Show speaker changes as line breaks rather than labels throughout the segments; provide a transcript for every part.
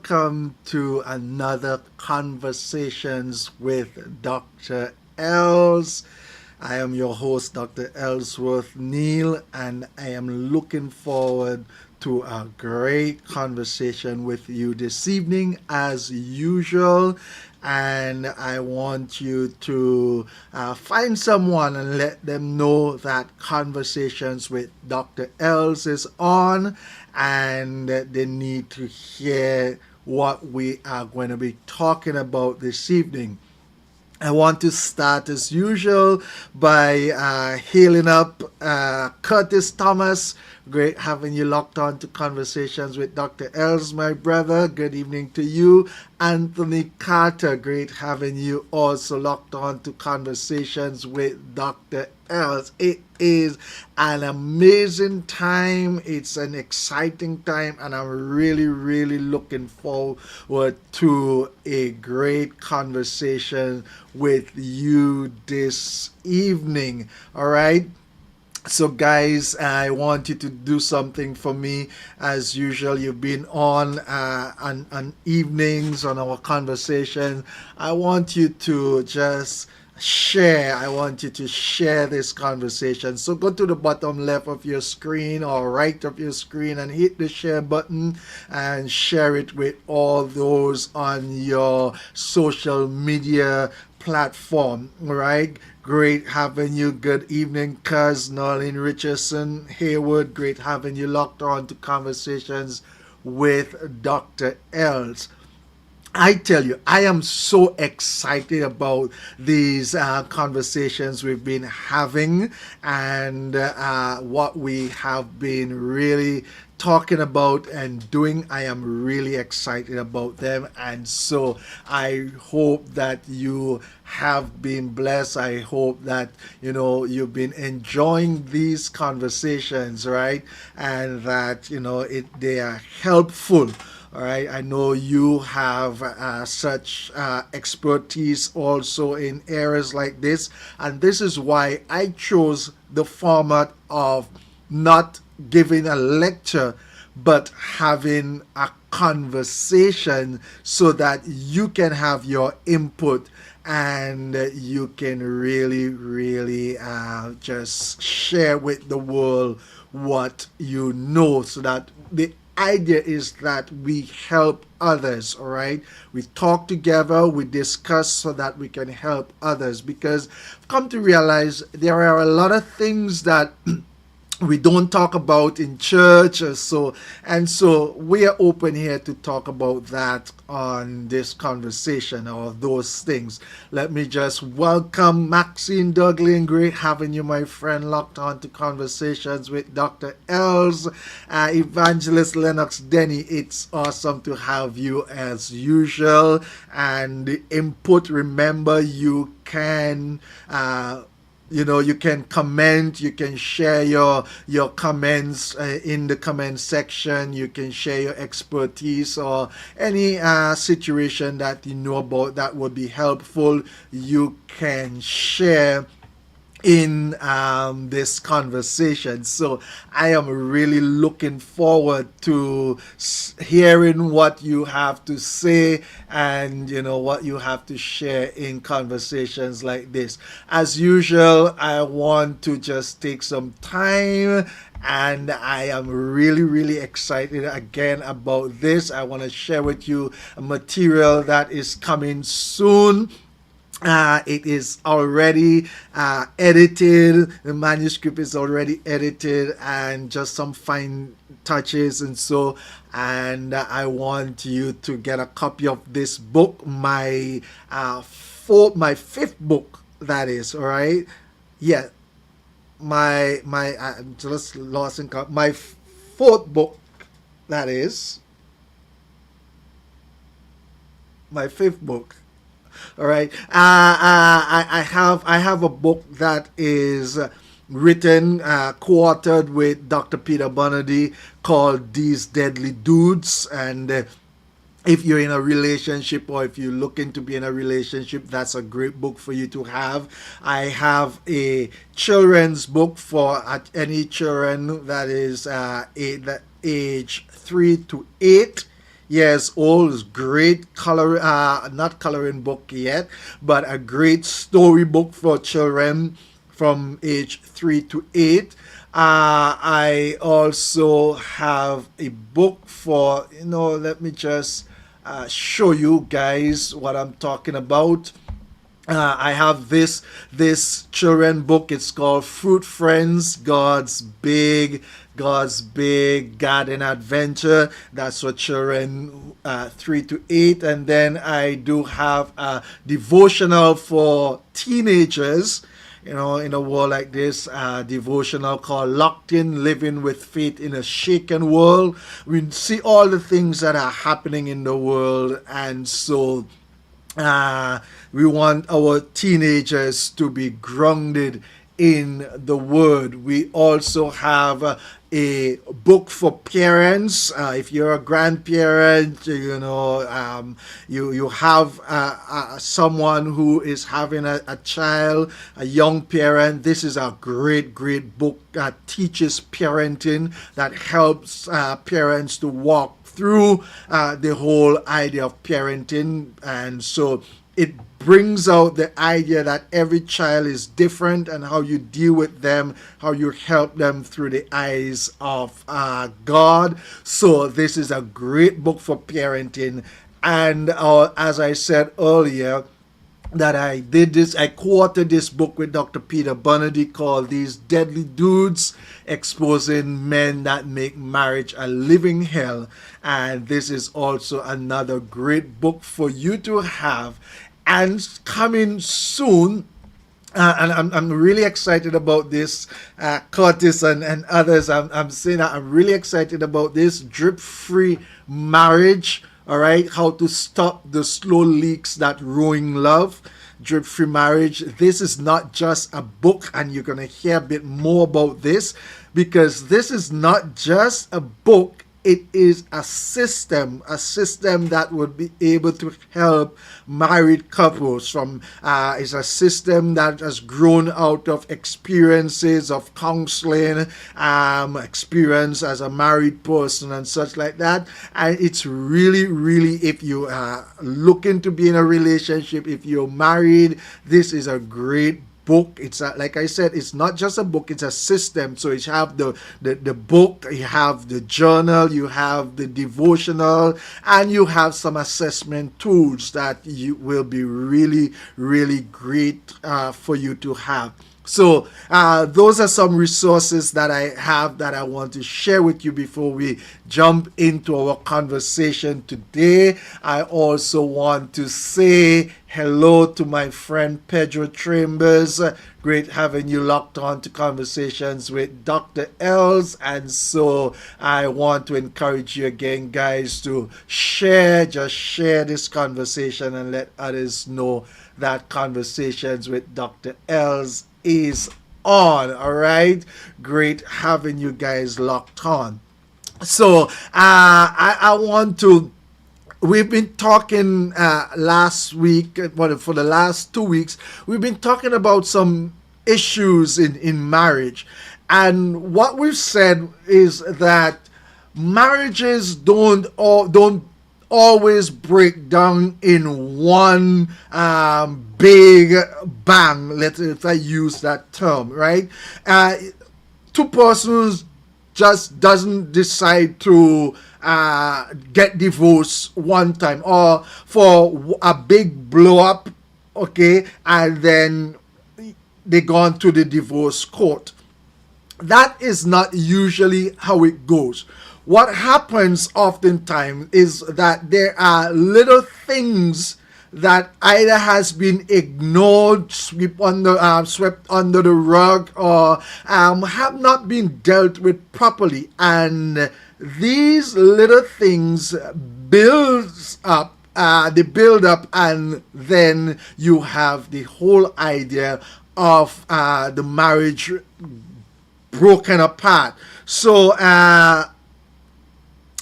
welcome to another Conversations with Dr. Els. I am your host, Dr. Ellsworth Neal, and I am looking forward to a great conversation with you this evening, as usual. And I want you to find someone and let them know that Conversations with Dr. Els is on, and they need to hear what we are going to be talking about this evening. I want to start as usual by hailing up Curtis Thomas. Great having you locked on to Conversations with Dr. Els, my brother. Good evening to you. Anthony Carter, great having you also locked on to Conversations with Dr. Els. It is an amazing time. It's an exciting time, and I'm really looking forward to a great conversation with you this evening. All right. So, guys, I want you to do something for me. As usual, you've been on evenings on our conversation. I want you to just share. I want you to share this conversation. So go to the bottom left of your screen or right of your screen and hit the share button and share it with all those on your social media platform. All right. Great having you. Good evening, Cuz Norlene Richardson Haywood. Great having you locked on to Conversations with Dr. Els. I tell you, I am so excited about these conversations we've been having and what we have been really talking about and doing. I am really excited about them, and so I hope that you have been blessed. I hope that you've been enjoying these conversations, right? And that they are helpful. All right, I know you have such expertise also in areas like this, and this is why I chose the format of not giving a lecture, but having a conversation so that you can have your input and you can really just share with the world what you know, so that the idea is that we help others. All right, we talk together, we discuss so that we can help others, because I've come to realize there are a lot of things that we don't talk about in church, so we are open here to talk about that on this conversation, or those things. Let me just welcome Maxine Douglin. Great having you, my friend, locked on to Conversations with Dr. Els. Evangelist Lennox Denny, it's awesome to have you as usual. And the input, remember, you can you can comment, you can share your comments in the comment section. You can share your expertise or any situation that you know about that would be helpful. You can share in this conversation. So I am really looking forward to hearing what you have to say and what you have to share in conversations like this. As usual, I want to just take some time, and I am really excited again about this. I want to share with you a material that is coming soon. It is already edited. The manuscript is already edited, and just some fine touches and I want you to get a copy of this book, my fifth book, that is. All right, yeah, my I'm just lost in count. My fourth book, that is. My fifth book. All right. I have a book that is written, co-authored with Dr. Peter Bonady, called These Deadly Dudes. And if you're in a relationship, or if you're looking to be in a relationship, that's a great book for you to have. I have a children's book for any children that is age 3 to 8. years old. Great color, not coloring book yet, but a great storybook for children from age 3 to 8. I also have a book for, let me just show you guys what I'm talking about. I have this children book. It's called Fruit Friends, God's big garden adventure. That's for children 3 to 8. And then I do have a devotional for teenagers. In a world like this, devotional called Locked In, Living with Faith in a Shaken World. We see all the things that are happening in the world, and so we want our teenagers to be grounded in the Word. We also have a book for parents. If you're a grandparent, you have someone who is having a child, a young parent. This is a great book that teaches parenting, that helps parents to walk through the whole idea of parenting. And so it brings out the idea that every child is different, and how you deal with them, how you help them through the eyes of God. So this is a great book for parenting. And as I said earlier, that I co-authored this book with Dr. Peter Bunady called These Deadly Dudes, Exposing Men That Make Marriage a Living Hell. And this is also another great book for you to have. And coming soon, and I'm really excited about this, Curtis and others. I'm saying that I'm really excited about this drip-free marriage. All right, how to stop the slow leaks that ruin love. Drip-free marriage. This is not just a book, and you're gonna hear a bit more about this, because this is not just a book. It is a system that would be able to help married couples. It's a system that has grown out of experiences of counseling, experience as a married person and such like that. And it's really, if you are looking to be in a relationship, if you're married, this is a great book. It's like I said, it's not just a book, it's a system. So you have the book, you have the journal, you have the devotional, and you have some assessment tools that you will be really great for you to have. So those are some resources that I have that I want to share with you before we jump into our conversation today. I also want to say hello to my friend Pedro Chambers. Great having you locked on to Conversations with Dr. Els. And so I want to encourage you again, guys, to share this conversation and let others know that Conversations with Dr. Els is on. All right, great having you guys locked on. So I want to, we've been talking last week, for the last 2 weeks, we've been talking about some issues in marriage. And what we've said is that marriages don't always break down in one big bang. If I use that term, right? Two persons just doesn't decide to get divorced one time, or for a big blow up, okay, and then they gone to the divorce court. That is not usually how it goes. What happens oftentimes is that there are little things that either has been ignored, swept under the rug, or have not been dealt with properly. And these little things builds up, they build up, and then you have the whole idea of the marriage broken apart. So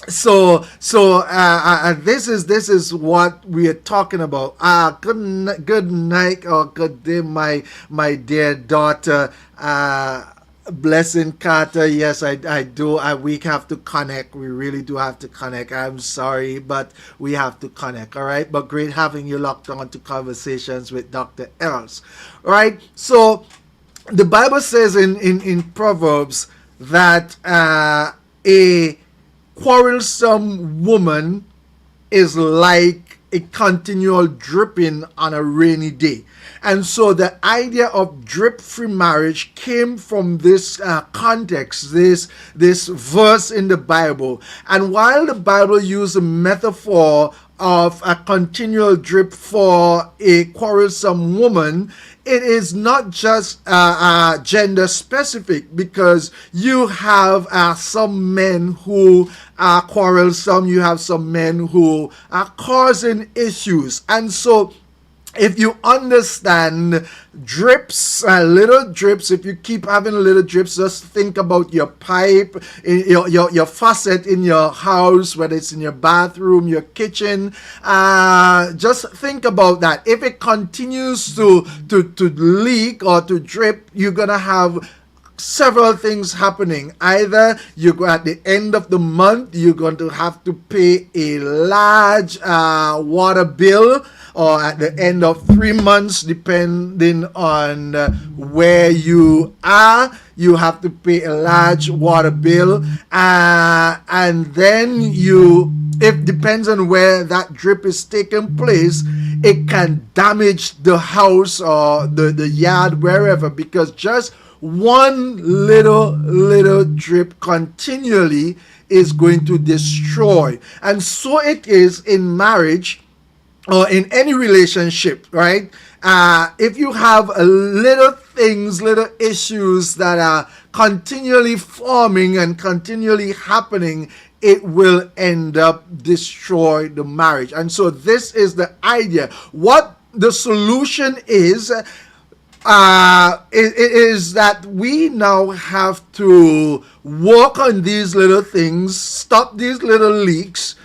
this is what we are talking about. Good night or good day, my dear daughter Blessing Carter, yes, I do. We have to connect. We really do have to connect. I'm sorry, but we have to connect. All right. But great having you locked on to conversations with Dr. Els. All right. So the Bible says in Proverbs that a quarrelsome woman is like a continual dripping on a rainy day. And so the idea of drip-free marriage came from this context, this verse in the Bible. And while the Bible used a metaphor of a continual drip for a quarrelsome woman, it is not just gender specific, because you have some men who are quarrelsome, you have some men who are causing issues. And so if you understand drips, little drips, if you keep having little drips, just think about your pipe, your faucet in your house, whether it's in your bathroom, your kitchen. Just think about that. If it continues to leak or to drip, you're going to have several things happening. Either you go at the end of the month, you're going to have to pay a large water bill, or at the end of 3 months, depending on where you are, you have to pay a large water bill. And then it depends on where that drip is taking place, it can damage the house or the yard, wherever, because just one little drip continually is going to destroy. And so it is in marriage or in any relationship, right? If you have little things, little issues that are continually forming and continually happening, it will end up destroy the marriage. And so this is the idea. What the solution is, it is that we now have to work on these little things, stop these little leaks,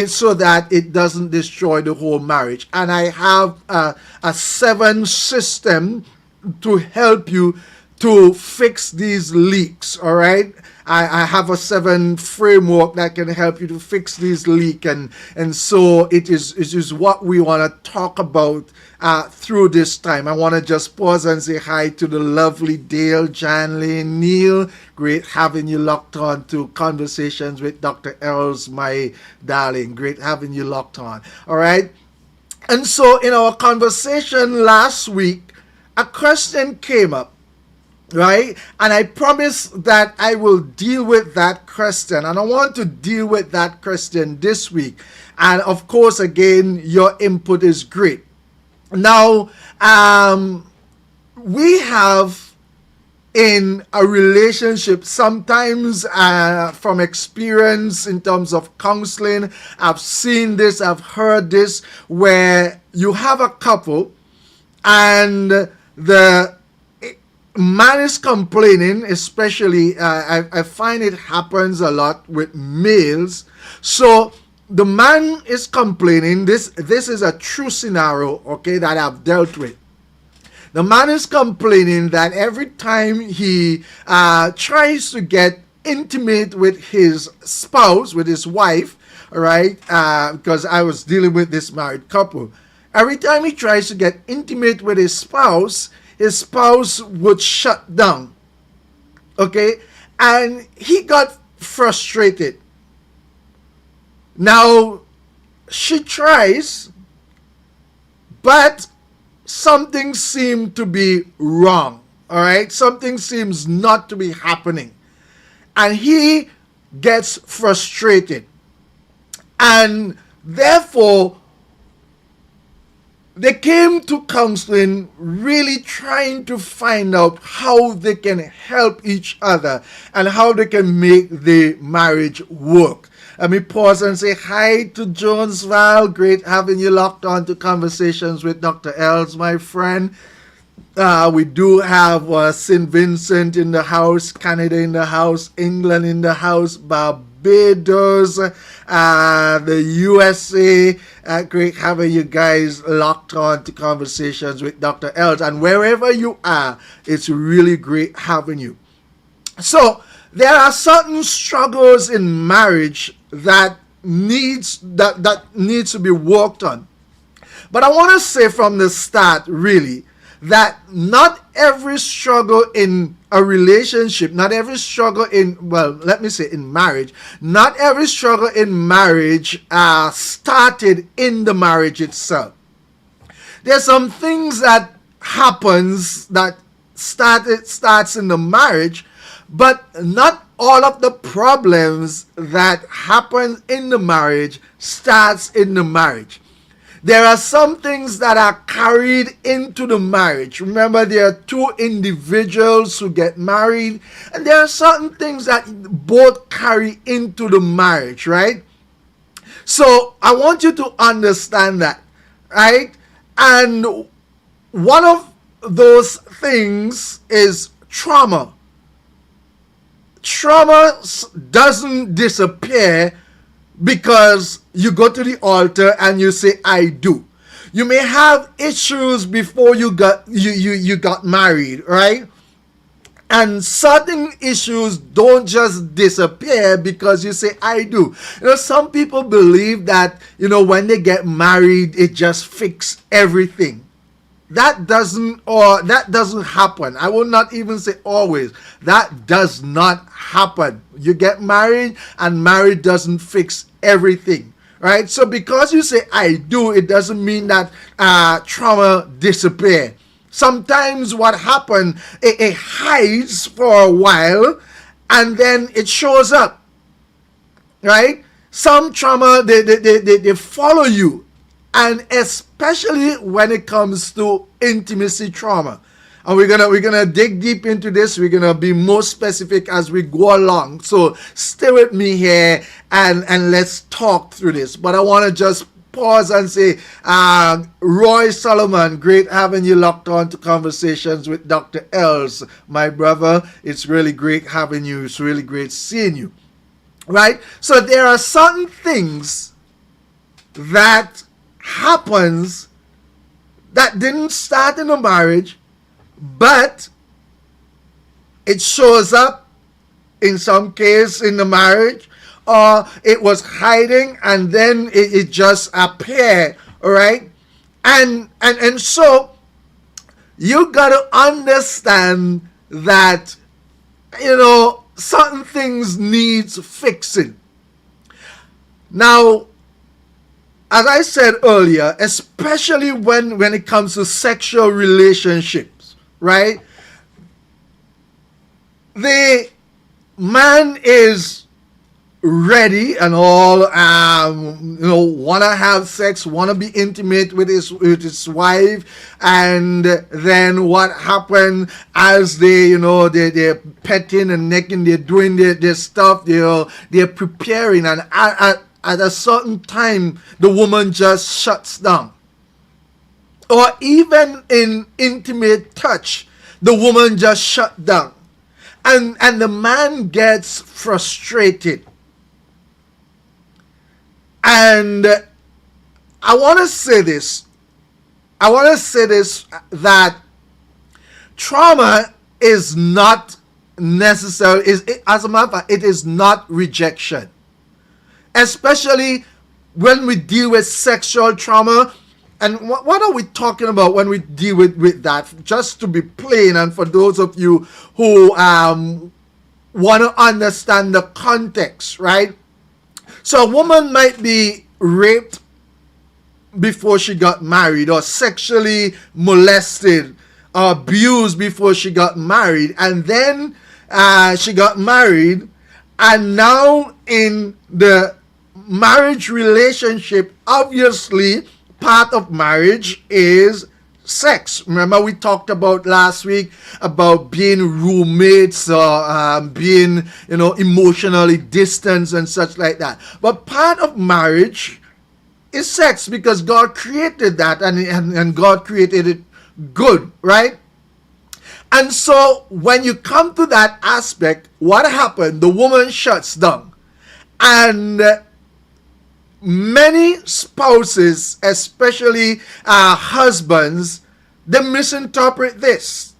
so that it doesn't destroy the whole marriage. And I have a 7 system to help you to fix these leaks. All right, I have a 7 framework that can help you to fix these leaks, and so it is what we want to talk about through this time. I want to just pause and say hi to the lovely Dale, Janley, Neil. Great having you locked on to Conversations with Dr. Els, my darling. Great having you locked on. All right. And so in our conversation last week, a question came up, right? And I promised that I will deal with that question. And I want to deal with that question this week. And of course, again, your input is great. Now, we have in a relationship, sometimes from experience in terms of counseling, I've seen this, I've heard this, where you have a couple and the man is complaining, especially I find it happens a lot with males. So the man is complaining. This is a true scenario, okay, that I've dealt with. The man is complaining that every time he tries to get intimate with his spouse, with his wife, right? Because I was dealing with this married couple. Every time he tries to get intimate with his spouse would shut down. Okay? And he got frustrated. Now, she tries, but something seemed to be wrong. All right? Something seems not to be happening. And he gets frustrated. And therefore, they came to counseling really trying to find out how they can help each other and how they can make the marriage work. Let me pause and say hi to Jonesville. Great having you locked on to Conversations with Dr. Els, my friend. We do have St. Vincent in the house, Canada in the house, England in the house, Barbados, the USA. Great having you guys locked on to Conversations with Dr. Els. And wherever you are, it's really great having you. So there are certain struggles in marriage that needs to be worked on. But I want to say from the start, really, that not every struggle in a relationship, not every struggle in, well, let me say in marriage, not every struggle in marriage started in the marriage itself. There's some things that happens that starts in the marriage, but not all of the problems that happen in the marriage starts in the marriage. There are some things that are carried into the marriage. Remember, there are two individuals who get married, and there are certain things that both carry into the marriage, right? So I want you to understand that, right? And one of those things is trauma. Trauma doesn't disappear because you go to the altar and you say, I do. You may have issues before you got married, right? And certain issues don't just disappear because you say, I do. Some people believe that, when they get married, it just fixes everything. That doesn't happen. I will not even say always. That does not happen. You get married, and marriage doesn't fix everything, right? So because you say I do, it doesn't mean that trauma disappear. Sometimes what happens, it hides for a while, and then it shows up, right? Some trauma, they follow you, and especially when it comes to intimacy trauma. And we're gonna dig deep into this. We're gonna be more specific as we go along. So stay with me here and let's talk through this. But I want to just pause and say, Roy Solomon, great having you locked on to Conversations with Dr. Els. My brother, it's really great having you. It's really great seeing you. Right? So there are certain things that happens that didn't start in a marriage, but it shows up in some case in the marriage, or it was hiding and then it just appeared. All right, and so you got to understand that certain things needs fixing. Now, as I said earlier, especially when it comes to sexual relationships, right? The man is ready and all, want to have sex, want to be intimate with his wife, and then what happened as they're petting and necking, they're doing their stuff, they're preparing, and at a certain time, the woman just shuts down. Or even in intimate touch, the woman just shut down. And the man gets frustrated. And I want to say this. That trauma is not necessary. As a matter of fact, it is not rejection. Especially when we deal with sexual trauma. And what are we talking about when we deal with that? Just to be plain, and for those of you who want to understand the context, right? So a woman might be raped before she got married, or sexually molested or abused before she got married, and then she got married, and now in the marriage relationship, obviously part of marriage is sex. Remember, we talked about last week about being roommates or being emotionally distanced and such like that. But part of marriage is sex, because God created that, and God created it good, right? And so when you come to that aspect, what happened? The woman shuts down. And many spouses, especially husbands, they misinterpret this.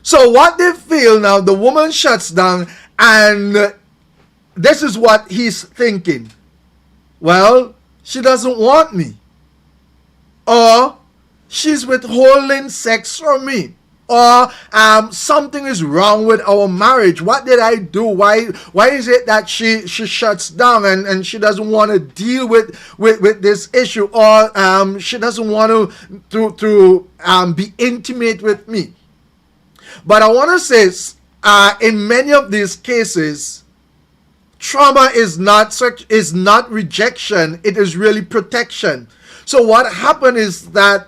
So what they feel now, the woman shuts down, and this is what he's thinking. Well, she doesn't want me, or she's withholding sex from me, or something is wrong with our marriage. What did I do? Why is it that she shuts down and she doesn't want to deal with this issue, or she doesn't want to be intimate with me? But I want to say, in many of these cases, trauma is not rejection. It is really protection. So what happened is that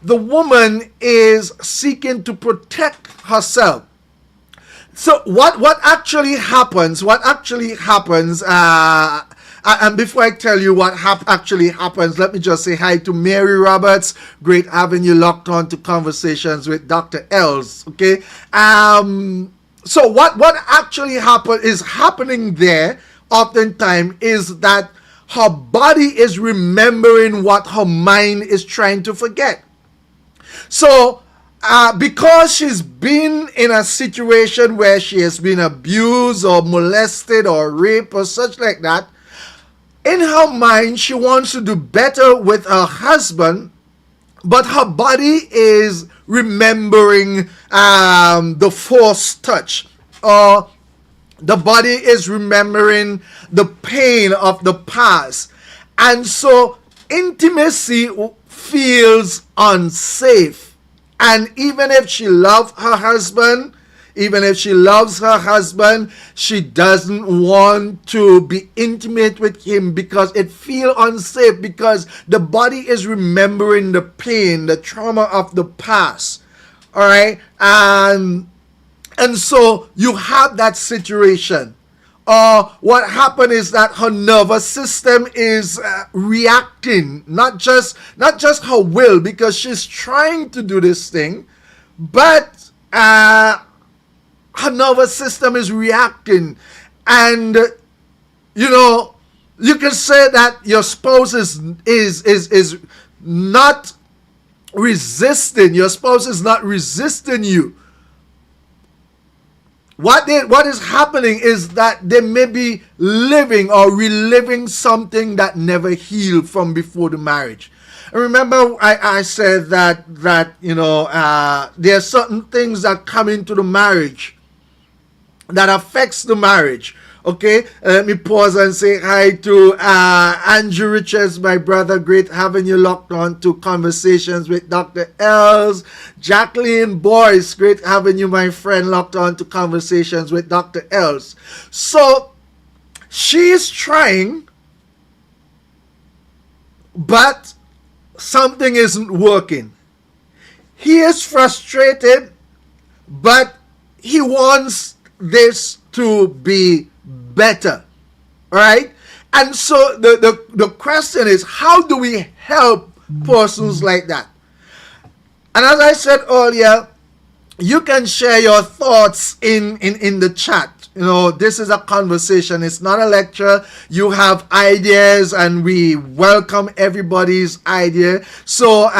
the woman is seeking to protect herself. So what actually happens? And before I tell you what actually happens, let me just say hi to Mary Roberts. Great having you locked on to Conversations with Dr. Els. Okay. So what actually happening there oftentimes is that her body is remembering what her mind is trying to forget. So because she's been in a situation where she has been abused or molested or raped or such like that, in her mind she wants to do better with her husband, but her body is remembering the forced touch, or the body is remembering the pain of the past. And so intimacy feels unsafe. And even if she loves her husband, she doesn't want to be intimate with him because it feels unsafe, because the body is remembering the pain, the trauma of the past. All right. And so you have that situation. What happened is that her nervous system is reacting, not just her will, because she's trying to do this thing, but her nervous system is reacting. And you can say that your spouse is not resisting. Your spouse is not resisting you. What is happening is that they may be living or reliving something that never healed from before the marriage. And remember, I said that there are certain things that come into the marriage that affects the marriage. Okay, let me pause and say hi to Andrew Richards, my brother. Great having you locked on to Conversations with Dr. Els. Jacqueline Boyce, great having you, my friend, locked on to Conversations with Dr. Els. So she's trying, but something isn't working. He is frustrated, but he wants this to be better. All right. And so the question is, how do we help persons like that? And as I said earlier, you can share your thoughts in the chat. This is a conversation. It's not a lecture. You have ideas, and we welcome everybody's idea. So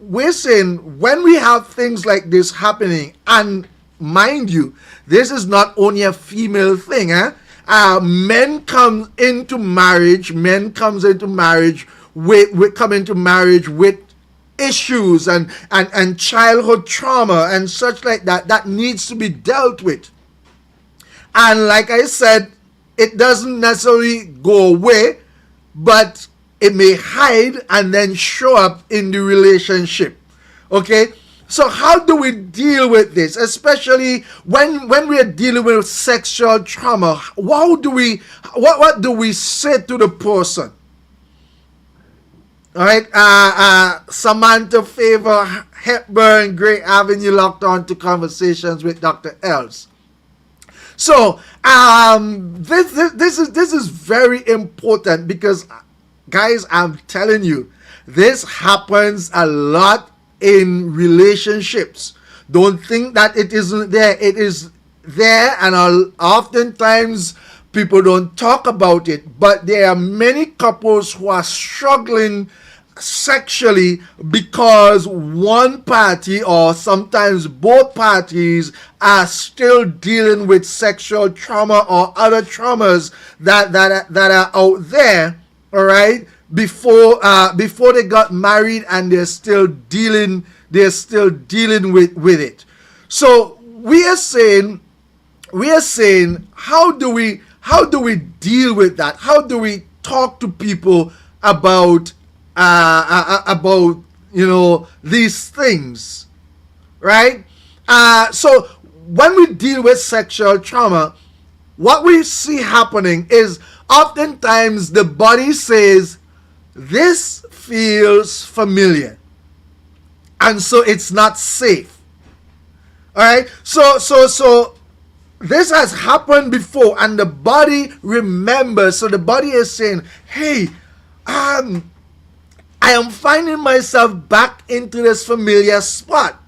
we're saying, when we have things like this happening, and mind you, this is not only a female thing. Men come into marriage with issues and childhood trauma and such like that needs to be dealt with. And like I said, it doesn't necessarily go away, but it may hide and then show up in the relationship. Okay? So how do we deal with this, especially when we are dealing with sexual trauma? What do we say to the person? All right, Samantha Favor Hepburn, great having you locked on to Conversations with Dr. Els. So this is very important, because guys, I'm telling you, this happens a lot in relationships. Don't think that it isn't there. It is there, and oftentimes people don't talk about it. But there are many couples who are struggling sexually because one party or sometimes both parties are still dealing with sexual trauma or other traumas that are out there, all right, before they got married, and they're still dealing with it. So we are saying, how do we deal with that? How do we talk to people about these things, right? So when we deal with sexual trauma, what we see happening is oftentimes the body says, this feels familiar, and so it's not safe. All right, so this has happened before, and the body remembers. So the body is saying, hey, I am finding myself back into this familiar spot,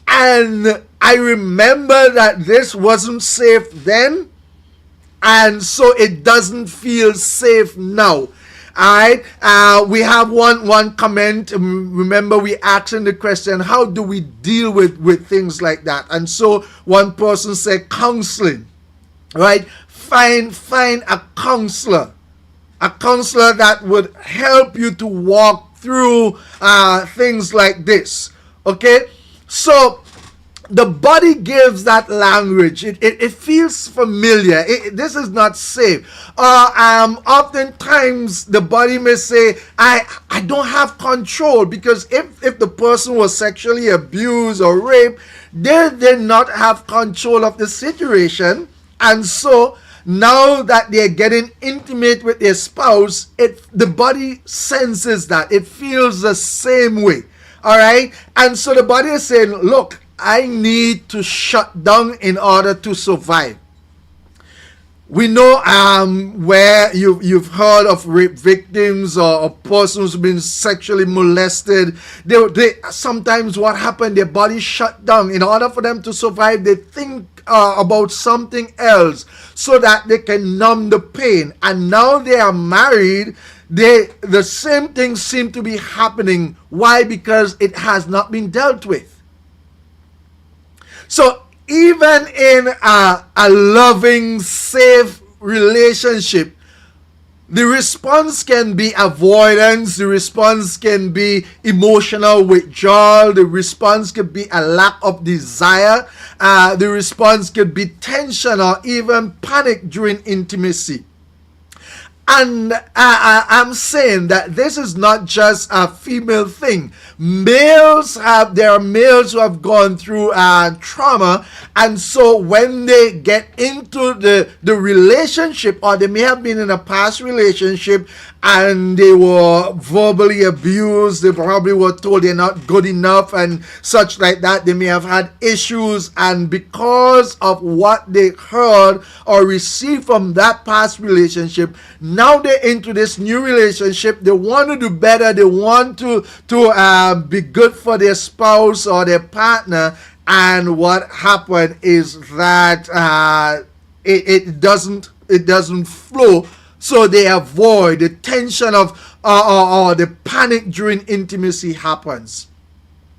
and I remember that this wasn't safe then, and so it doesn't feel safe now. Alright, we have one comment. Remember, we asking the question, how do we deal with things like that? And so one person said counseling, right? Find a counselor that would help you to walk through things like this. Okay, so the body gives that language. It feels familiar. This is not safe. Oftentimes the body may say, I don't have control, because if the person was sexually abused or raped, they did not have control of the situation. And so now that they're getting intimate with their spouse, the body senses that. It feels the same way. All right. And so the body is saying, look, I need to shut down in order to survive. We know where you've heard of rape victims or persons who've been sexually molested. They sometimes what happened, their body shut down. In order for them to survive, they think about something else so that they can numb the pain. And now they are married, the same things seem to be happening. Why? Because it has not been dealt with. So even in a loving, safe relationship, the response can be avoidance, the response can be emotional withdrawal, the response could be a lack of desire, the response could be tension or even panic during intimacy. And I'm saying that this is not just a female thing. There are males who have gone through trauma, and so when they get into the relationship, or they may have been in a past relationship and they were verbally abused, they probably were told they're not good enough and such like that. They may have had issues, and because of what they heard or received from that past relationship, now they're into this new relationship. They want to do better. They want to be good for their spouse or their partner. And what happened is that it doesn't flow. So they avoid the tension of or the panic during intimacy happens.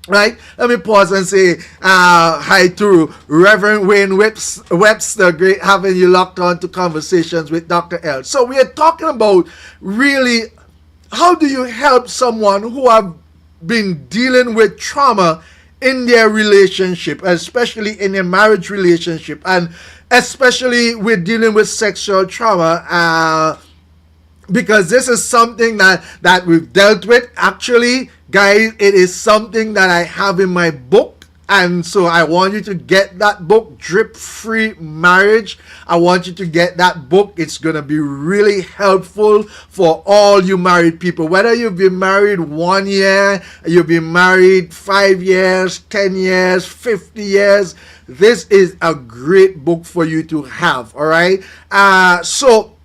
Right? Let me pause and say hi to Reverend Wayne Webster. Great having you locked on to Conversations with Dr. L. So we are talking about really, how do you help someone who have been dealing with trauma in their relationship, especially in a marriage relationship, and especially with dealing with sexual trauma, because this is something that we've dealt with. Actually, guys, it is something that I have in my book. And so I want you to get that book, Drip Free Marriage. I want you to get that book. It's going to be really helpful for all you married people. Whether you've been married 1 year, you've been married 5 years, 10 years, 50 years. This is a great book for you to have. All right. So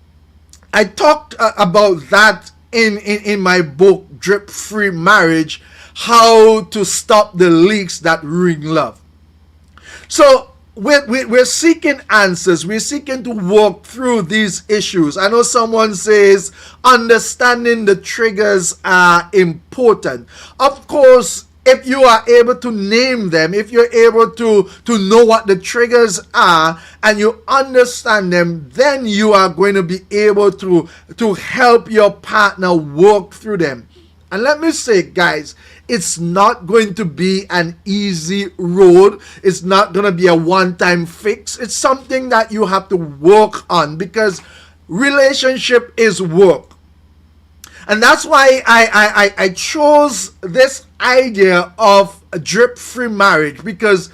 I talked about that in my book, Drip Free Marriage, how to stop the leaks that ruin love. So we're seeking answers. We're seeking to work through these issues. I know someone says understanding the triggers are important. Of course, if you are able to name them, if you're able to know what the triggers are and you understand them, then you are going to be able to help your partner work through them. And let me say, guys, it's not going to be an easy road. It's not going to be a one-time fix. It's something that you have to work on, because relationship is work. And that's why I chose this idea of a drip-free marriage, because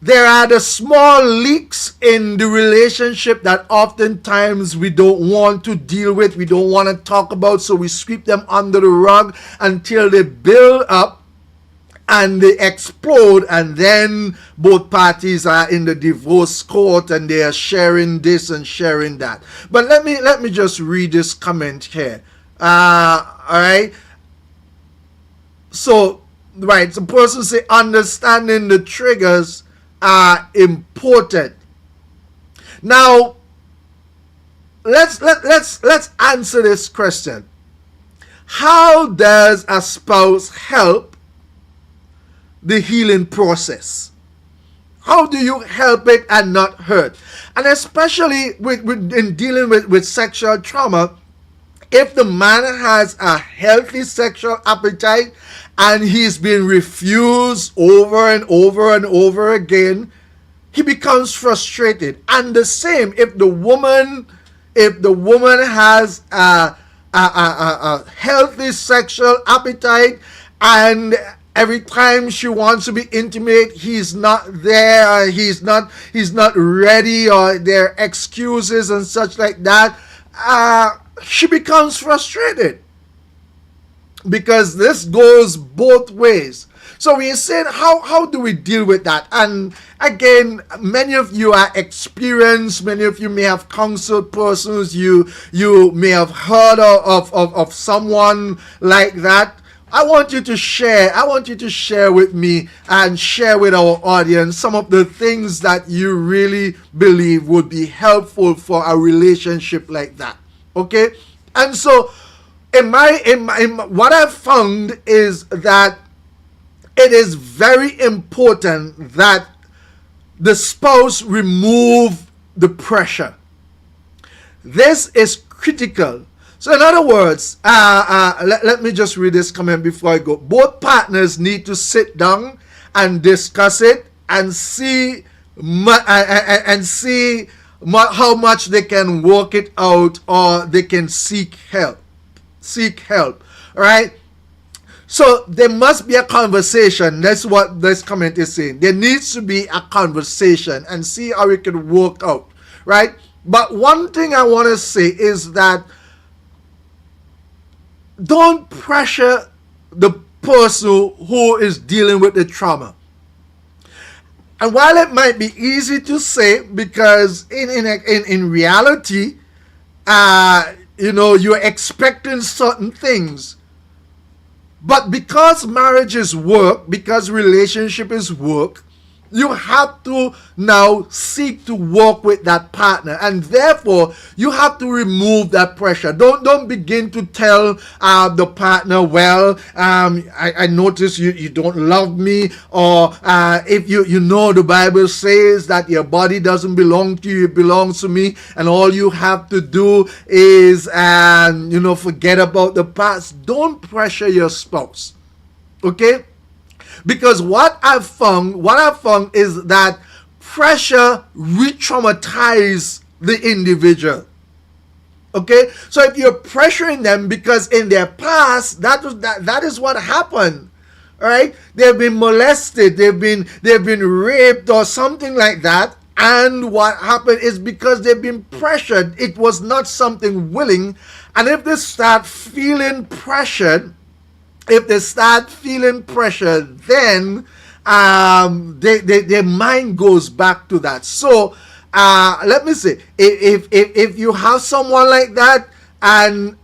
there are the small leaks in the relationship that oftentimes we don't want to deal with, we don't want to talk about, so we sweep them under the rug until they build up and they explode, and then both parties are in the divorce court and they are sharing this and sharing that. But let me just read this comment here. All right. So, right, the person say understanding the triggers are important. Now, let's answer this question. How does a spouse help the healing process? How do you help it and not hurt? And especially in dealing with sexual trauma, if the man has a healthy sexual appetite and he's been refused over and over and over again, he becomes frustrated. And the same if the woman has a healthy sexual appetite, and every time she wants to be intimate, he's not there, he's not ready, or there are excuses and such like that, she becomes frustrated, because this goes both ways. So we said, how do we deal with that? And again, many of you are experienced, many of you may have counseled persons, you may have heard of someone like that. I want you to share with me and share with our audience some of the things that you really believe would be helpful for a relationship like that. Okay? And so in what I've found is that it is very important that the spouse remove the pressure. This is critical. So in other words, let me just read this comment before I go. Both partners need to sit down and discuss it and see how much they can work it out, or they can seek help. All right? So there must be a conversation. That's what this comment is saying. There needs to be a conversation and see how it can work out, right? But one thing I want to say is that don't pressure the person who is dealing with the trauma. And while it might be easy to say, because in reality, you're expecting certain things. But because marriage is work, because relationship is work, you have to now seek to work with that partner, and therefore you have to remove that pressure. Don't begin to tell the partner, well, I notice you don't love me, or if you know the Bible says that your body doesn't belong to you, it belongs to me, and all you have to do is forget about the past. Don't pressure your spouse. Okay? Because what I've found is that pressure re-traumatizes the individual. Okay? So if you're pressuring them because in their past, that is what happened. All right? They've been molested, they've been raped or something like that. And what happened is because they've been pressured, it was not something willing. And if they start feeling pressured, then their mind goes back to that. So let me say, if you have someone like that, and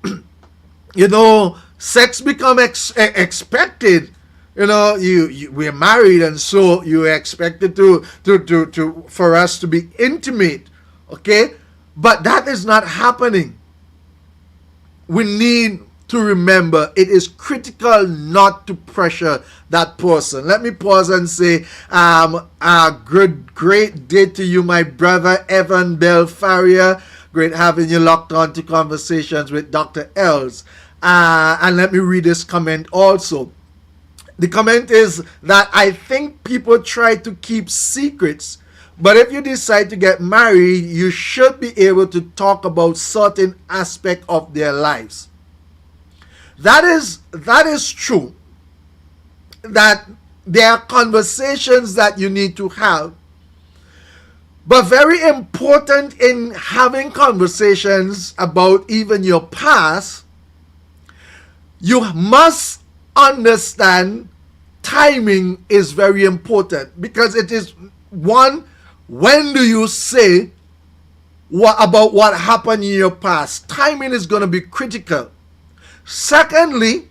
sex become expected, we're married, and so you're expected to for us to be intimate, okay? But that is not happening. We need to remember it is critical not to pressure that person. Let me pause and say, a great day to you, my brother Evan Bell Farrier. Great having you locked on to Conversations with Dr. Els. And let me read this comment also. The comment is that I think people try to keep secrets, but if you decide to get married, you should be able to talk about certain aspect of their lives. That is true. That there are conversations that you need to have. But very important in having conversations about even your past, you must understand timing is very important, because it is one, when do you say about what happened in your past? Timing is going to be critical. Secondly,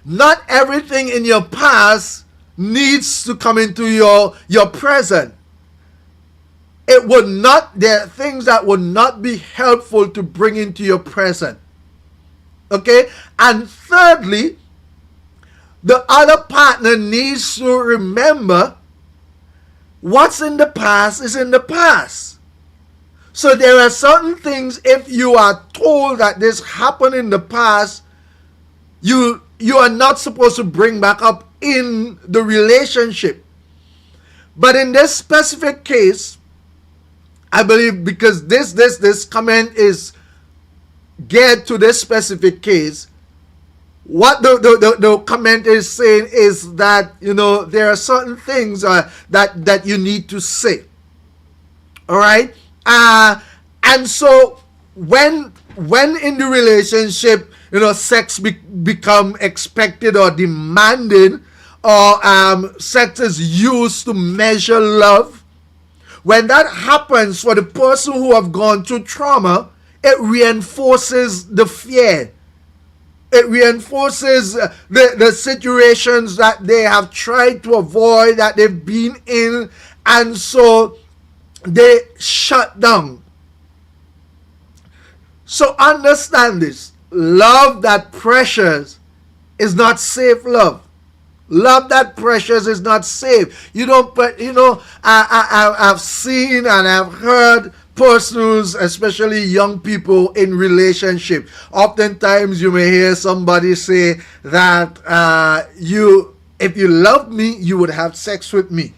not everything in your past needs to come into your present. There are things that would not be helpful to bring into your present. Okay? And thirdly, the other partner needs to remember what's in the past is in the past. So there are certain things, if you are told that this happened in the past, you are not supposed to bring back up in the relationship. But in this specific case, I believe because this comment is geared to this specific case, what the comment is saying is that, there are certain things that you need to say. All right? And so when in the relationship, sex become expected or demanded, or sex is used to measure love, when that happens for the person who have gone through trauma, it reinforces the fear. It reinforces the situations that they have tried to avoid, that they've been in, and so they shut down. So understand this. Love that pressures is not safe love. Love that pressures is not safe. I've seen and I've heard persons, especially young people in relationship. Oftentimes you may hear somebody say that if you loved me, you would have sex with me.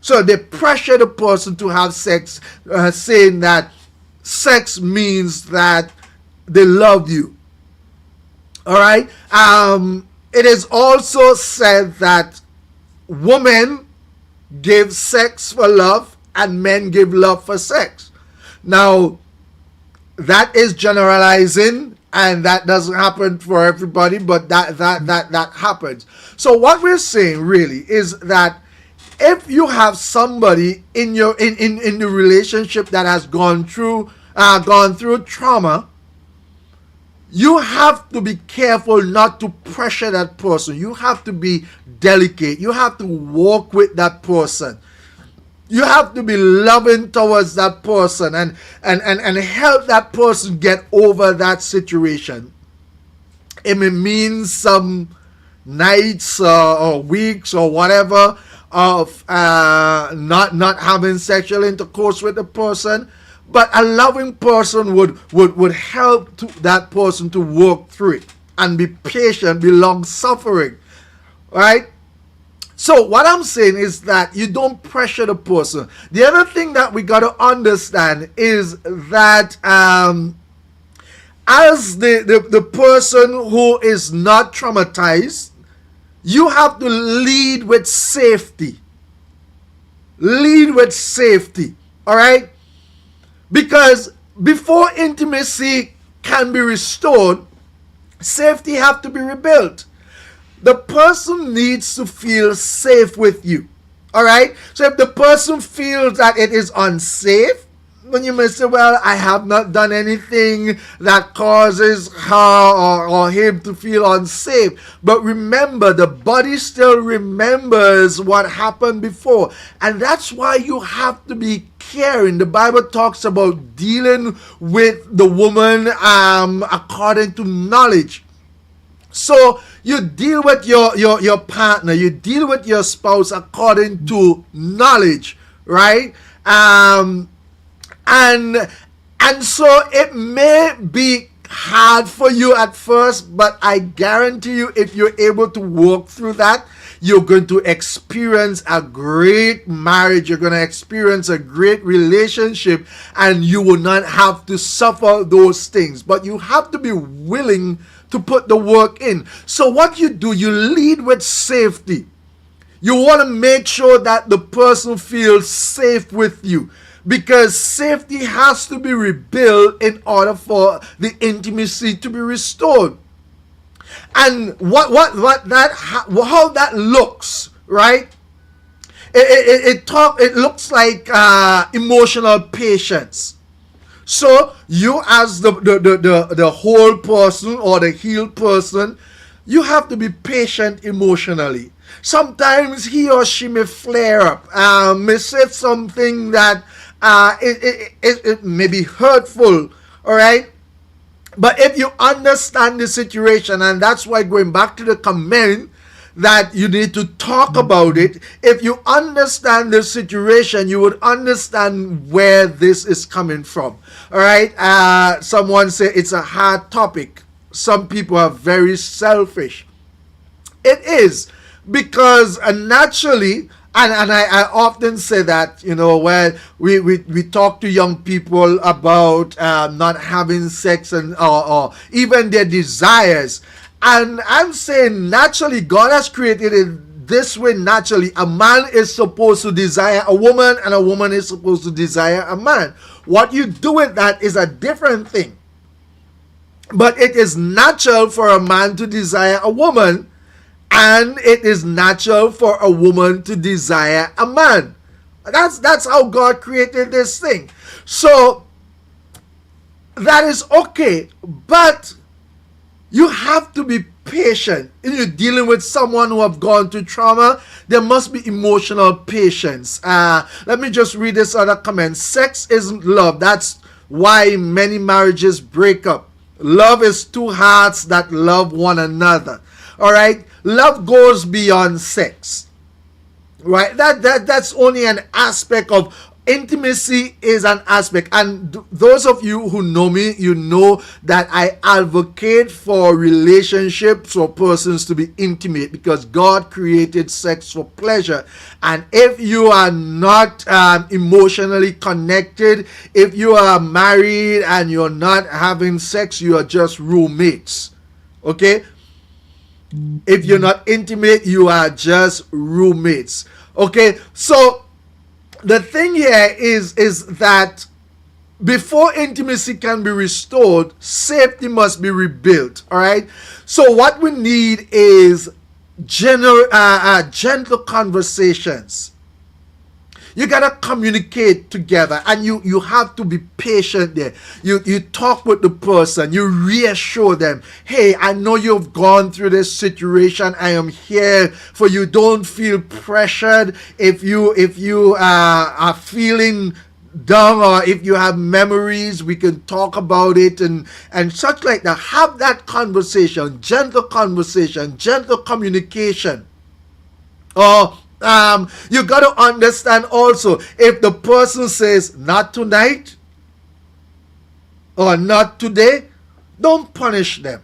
So they pressure the person to have sex, saying that sex means that they love you. All right. It is also said that women give sex for love and men give love for sex. Now, that is generalizing, and that doesn't happen for everybody, but that happens. So what we're saying really is that if you have somebody in the relationship that has gone through trauma, you have to be careful not to pressure that person. You have to be delicate. You have to walk with that person. You have to be loving towards that person and help that person get over that situation. It may mean some nights or weeks or whatever of not having sexual intercourse with the person, but a loving person would help that person to work through it and be patient, be long-suffering, right? So what I'm saying is that you don't pressure the person. The other thing that we got to understand is that as the person who is not traumatized, you have to lead with safety. Lead with safety, all right? Because before intimacy can be restored, safety have to be rebuilt. The person needs to feel safe with you. All right? So if the person feels that it is unsafe, when you may say, well, I have not done anything that causes her or him to feel unsafe. But remember, the body still remembers what happened before. And that's why you have to be caring. The Bible talks about dealing with the woman according to knowledge. So you deal with your partner, you deal with your spouse according to knowledge, right? And so it may be hard for you at first, but I guarantee you, if you're able to work through that, you're going to experience a great marriage. You're going to experience a great relationship, and you will not have to suffer those things. But you have to be willing to put the work in. So what you do, you lead with safety. You want to make sure that the person feels safe with you, because safety has to be rebuilt in order for the intimacy to be restored. And how that looks, right? It looks like emotional patience. So you, as the whole person or the healed person, you have to be patient emotionally. Sometimes he or she may flare up, may say something that it may be hurtful, all right? But if you understand the situation, and that's why going back to the comment that you need to talk about it, if you understand the situation, you would understand where this is coming from. All right? Someone say it's a hard topic. Some people are very selfish. It is, because naturally, and I often say that, when we talk to young people about not having sex and or even their desires. And I'm saying naturally, God has created it this way naturally. A man is supposed to desire a woman, and a woman is supposed to desire a man. What you do with that is a different thing. But it is natural for a man to desire a woman, and it is natural for a woman to desire a man. That's how God created this thing. So that is okay, but you have to be patient. If you're dealing with someone who have gone through trauma, there must be emotional patience. Let me just read this other comment. Sex isn't love. That's why many marriages break up. Love is two hearts that love one another. All right? Love goes beyond sex. Right? That's only an aspect of intimacy, is an aspect. And those of you who know me, you know that I advocate for relationships or persons to be intimate, because God created sex for pleasure. And if you are not emotionally connected, if you are married and you're not having sex, you are just roommates. Okay? If you're not intimate, you are just roommates. Okay? So the thing here is that before intimacy can be restored, safety must be rebuilt. All right. So what we need is gentle conversations. You gotta communicate together, and you have to be patient there. You talk with the person, you reassure them, hey, I know you've gone through this situation. I am here for you. Don't feel pressured. If you are feeling down, or if you have memories, we can talk about it and such like that. Have that conversation, gentle communication. You got to understand also, if the person says not tonight or not today, don't punish them.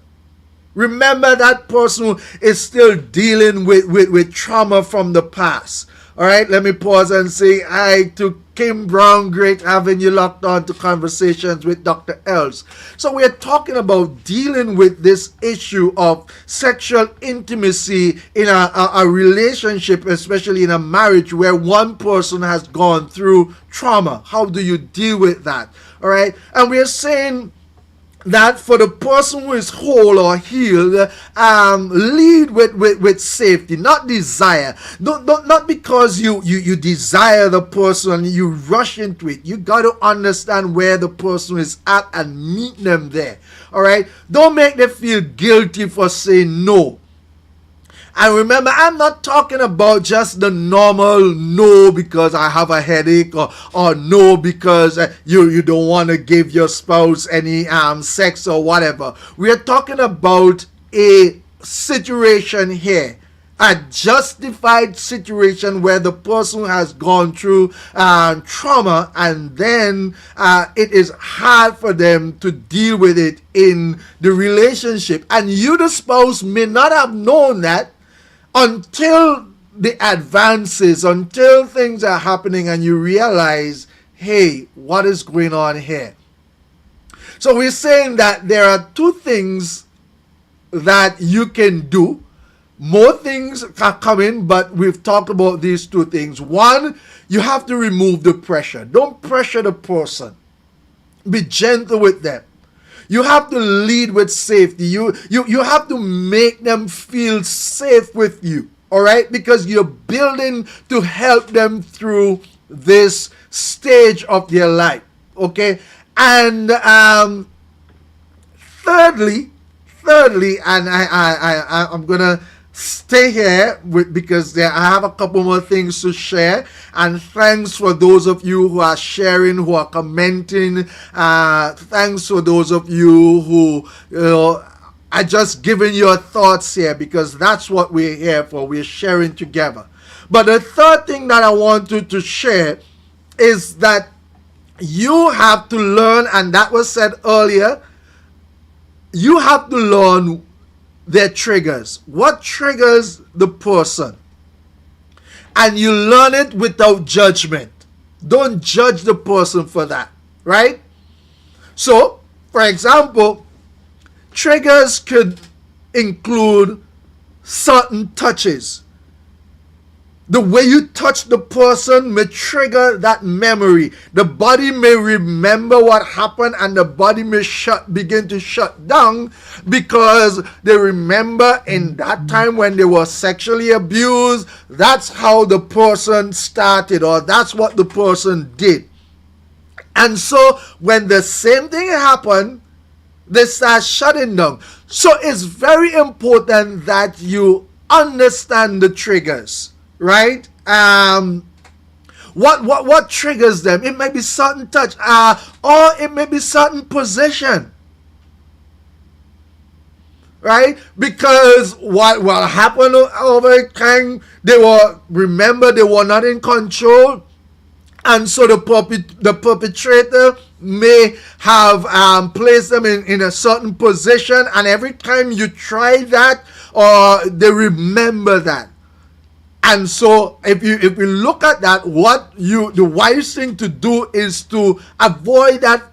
Remember, that person is still dealing with trauma from the past. All right, let me pause and say hi to Kim Brown. Great having you locked on to Conversations with Dr. Els. So we're talking about dealing with this issue of sexual intimacy in a relationship, especially in a marriage where one person has gone through trauma. How do you deal with that? All right, and we're saying that for the person who is whole or healed, lead with safety, not desire. Not because you desire the person, you rush into it. You got to understand where the person is at and meet them there. All right. Don't make them feel guilty for saying no. And remember, I'm not talking about just the normal no because I have a headache, or no because you don't want to give your spouse any sex or whatever. We are talking about a situation here, a justified situation where the person has gone through trauma, and then it is hard for them to deal with it in the relationship. And you, the spouse, may not have known that until the advances, until things are happening and you realize, hey, what is going on here? So we're saying that there are two things that you can do. More things are coming, but we've talked about these two things. One, you have to remove the pressure. Don't pressure the person. Be gentle with them. You have to lead with safety. You have to make them feel safe with you. All right? Because you're building to help them through this stage of their life. Okay? And thirdly, and I'm going to stay here because I have a couple more things to share. And thanks for those of you who are sharing, who are commenting. Thanks for those of you who are just giving your thoughts here, because that's what we're here for. We're sharing together. But the third thing that I want to share is that you have to learn, and that was said earlier, you have to learn their triggers. What triggers the person? And you learn it without judgment. Don't judge the person for that, right? So, for example, triggers could include certain touches. The way you touch the person may trigger that memory. The body may remember what happened, and the body may begin to shut down because they remember in that time when they were sexually abused, that's how the person started, or that's what the person did. And so when the same thing happened, they start shutting down. So it's very important that you understand the triggers. Right? What triggers them? It may be certain touch, or it may be certain position. Right? Because what happened over time, they were not in control, and so the perpetrator may have placed them in a certain position, and every time you try that, or they remember that. And so if you look at that, the wise thing to do is to avoid that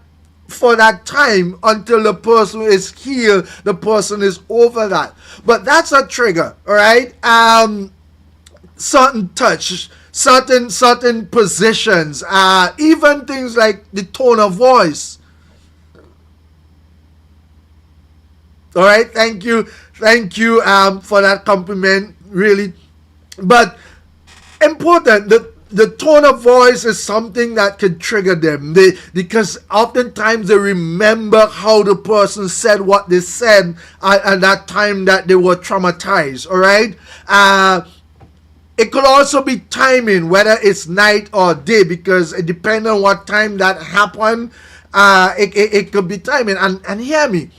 for that time until the person is healed, the person is over that. But that's a trigger, all right? Certain touch, certain positions, even things like the tone of voice. All right, thank you for that compliment, really. But important, the tone of voice is something that can trigger them, because oftentimes they remember how the person said what they said at that time that they were traumatized. All right. It could also be timing, whether it's night or day, because it depends on what time that happened. It could be timing. And hear me.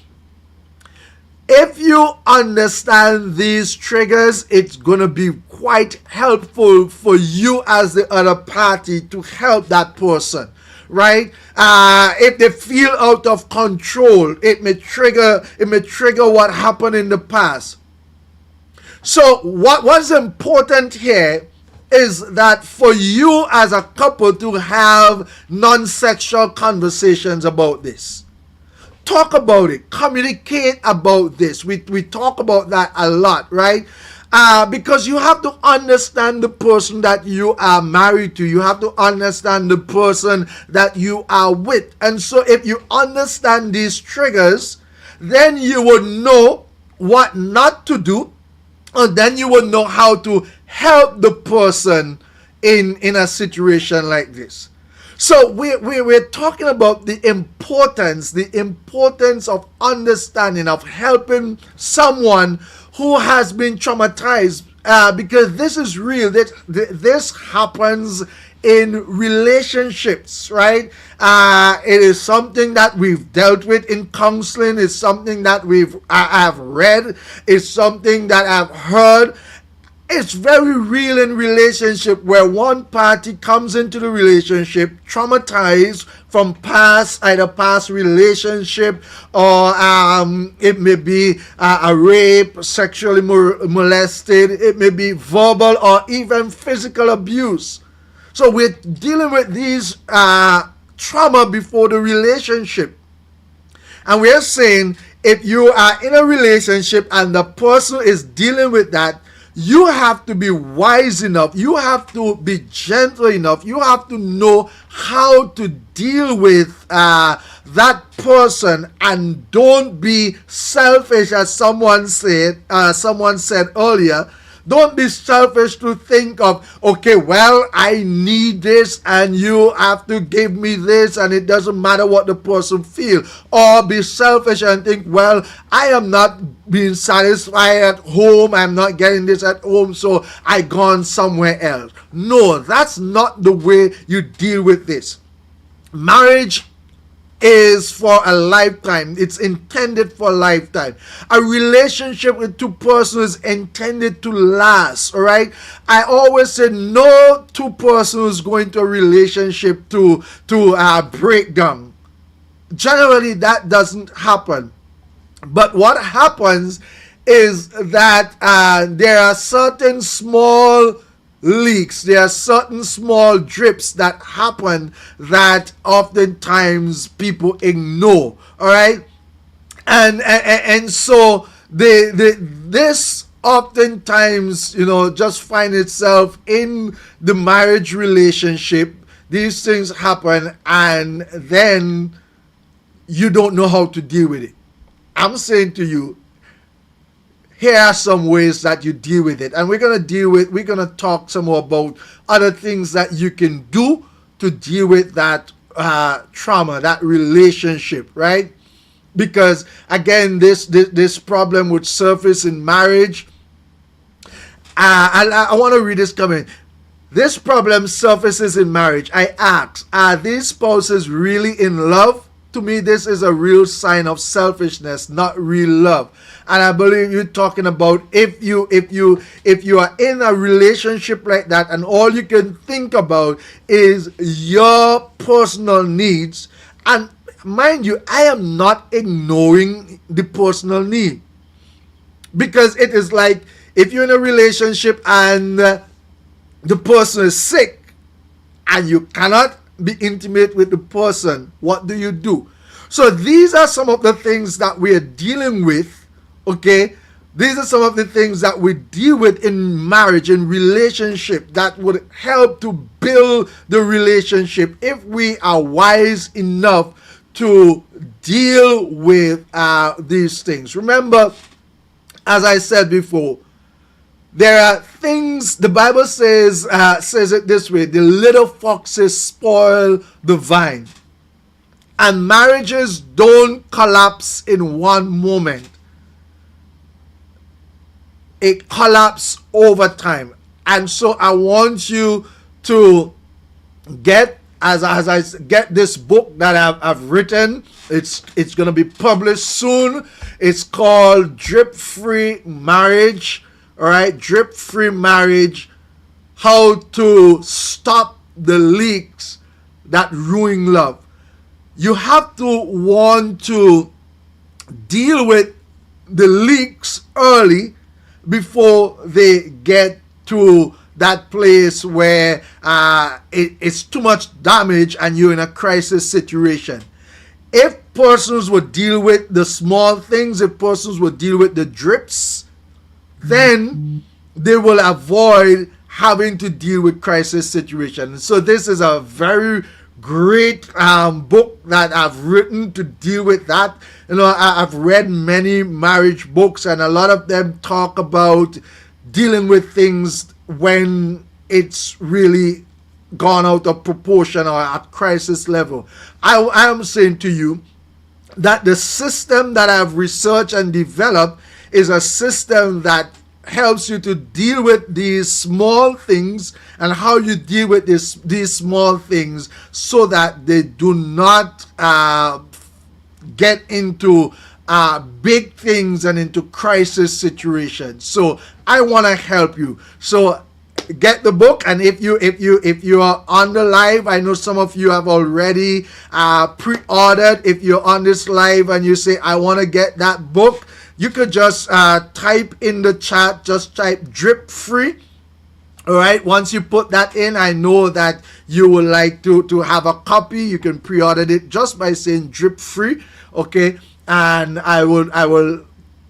If you understand these triggers, it's going to be quite helpful for you as the other party to help that person, right? If they feel out of control, it may trigger what happened in the past. So what's important here is that for you as a couple to have non-sexual conversations about this. Talk about it. Communicate about this. We talk about that a lot, right? Because you have to understand the person that you are married to. You have to understand the person that you are with. And so if you understand these triggers, then you will know what not to do, and then you will know how to help the person in a situation like this. So we're talking about the importance of understanding, of helping someone who has been traumatized, because this is real. This happens in relationships, right? It is something that we've dealt with in counseling. It's something that I've read. It's something that I've heard. It's very real in relationship, where one party comes into the relationship traumatized from either past relationship, or it may be a rape, sexually molested. It may be verbal or even physical abuse. So we're dealing with these trauma before the relationship. And we're saying, if you are in a relationship and the person is dealing with that, you have to be wise enough. You have to be gentle enough. You have to know how to deal with that person, and don't be selfish, as someone said earlier. Don't be selfish to think of, okay, well, I need this and you have to give me this, and it doesn't matter what the person feels. Or be selfish and think, well, I am not being satisfied at home. I'm not getting this at home, so I gone somewhere else. No, that's not the way you deal with this. Marriage is for a lifetime. It's intended for a lifetime. A relationship with two persons is intended to last. All right. I always say no two persons go into a relationship to break down. Generally, that doesn't happen. But what happens is that there are certain small leaks, there are certain small drips that happen that oftentimes people ignore. All right. And so this oftentimes, just find itself in the marriage relationship. These things happen, and then you don't know how to deal with it. I'm saying to you, here are some ways that you deal with it. And we're going to talk some more about other things that you can do to deal with that trauma, that relationship, right? Because again, this problem would surface in marriage. I want to read this comment. This problem surfaces in marriage. I ask, are these spouses really in love? To me, this is a real sign of selfishness, not real love. And I believe you're talking about if you are in a relationship like that, and all you can think about is your personal needs. And mind you, I am not ignoring the personal need, because it is like if you're in a relationship and the person is sick and you cannot be intimate with the person, what do? So these are some of the things that we are dealing with. Okay, these are some of the things that we deal with in marriage, in relationship, that would help to build the relationship if we are wise enough to deal with these things. Remember, as I said before, there are things, the Bible says it this way: the little foxes spoil the vine. And marriages don't collapse in one moment. It collapses over time. And so I want you to get, as I get this book that I've written. It's going to be published soon. It's called Drip Free Marriage. All right, Drip Free Marriage, how to stop the leaks that ruin love. You have to want to deal with the leaks early before they get to that place where it's too much damage and you're in a crisis situation. If persons would deal with the small things, if persons would deal with the drips, then they will avoid having to deal with crisis situations. So this is a very great book that I've written to deal with that. I've read many marriage books, and a lot of them talk about dealing with things when it's really gone out of proportion or at crisis level. I am saying to you that the system that I've researched and developed is a system that helps you to deal with these small things and how you deal with these small things so that they do not get into big things and into crisis situations. So I want to help you. So get the book, and if you are on the live, I know some of you have already pre-ordered. If you're on this live and you say I want to get that book, you could just type in the chat, just type drip free. All right, once you put that in, I know that you would like to have a copy. You can pre-order it just by saying drip free. Okay, and I will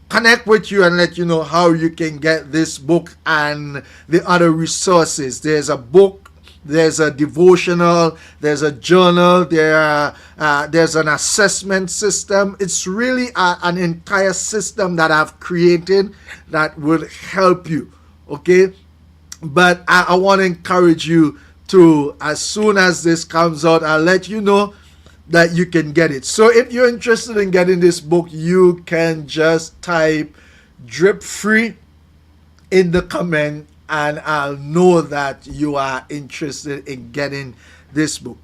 connect with you and let you know how you can get this book and the other resources. There's a book, there's a devotional, there's a journal, there's an assessment system. It's really an entire system that I've created that will help you. Okay, but I want to encourage you to, as soon as this comes out, I'll let you know that you can get it. So if you're interested in getting this book, you can just type drip free in the comment and I'll know that you are interested in getting this book.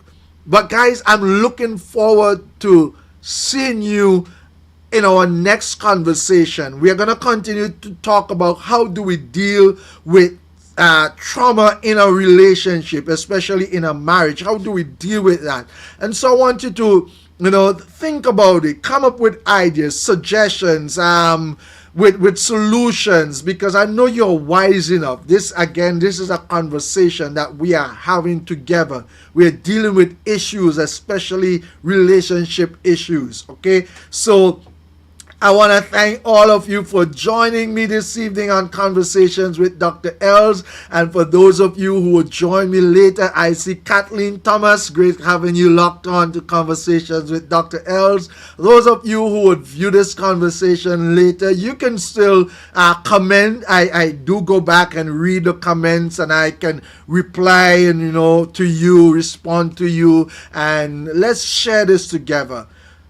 But guys, I'm looking forward to seeing you in our next conversation. We are going to continue to talk about how do we deal with trauma in a relationship, especially in a marriage. How do we deal with that? And so I want you to, think about it, come up with ideas, suggestions, with solutions, because I know you're wise enough. This is a conversation that we are having together. We're dealing with issues, especially relationship issues. Okay, so I want to thank all of you for joining me this evening on Conversations with Dr. Els. And for those of you who will join me later, I see Kathleen Thomas. Great having you locked on to Conversations with Dr. Els. Those of you who would view this conversation later, you can still comment. I do go back and read the comments, and I can reply and, to you, respond to you, and let's share this together.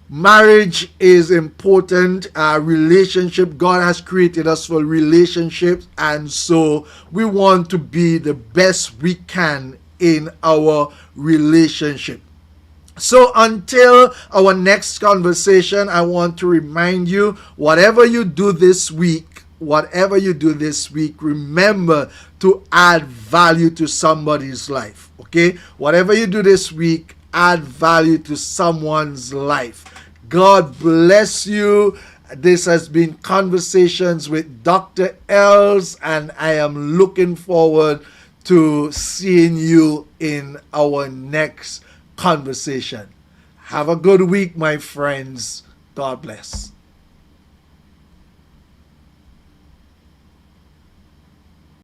Marriage is important. Relationship, God has created us for relationships, and so we want to be the best we can in our relationship. So until our next conversation, I want to remind you, whatever you do this week, remember to add value to somebody's life. Okay, whatever you do this week, add value to someone's life. God bless you. This has been Conversations with Dr. Els, and I am looking forward to seeing you in our next conversation. Have a good week, my friends. God bless.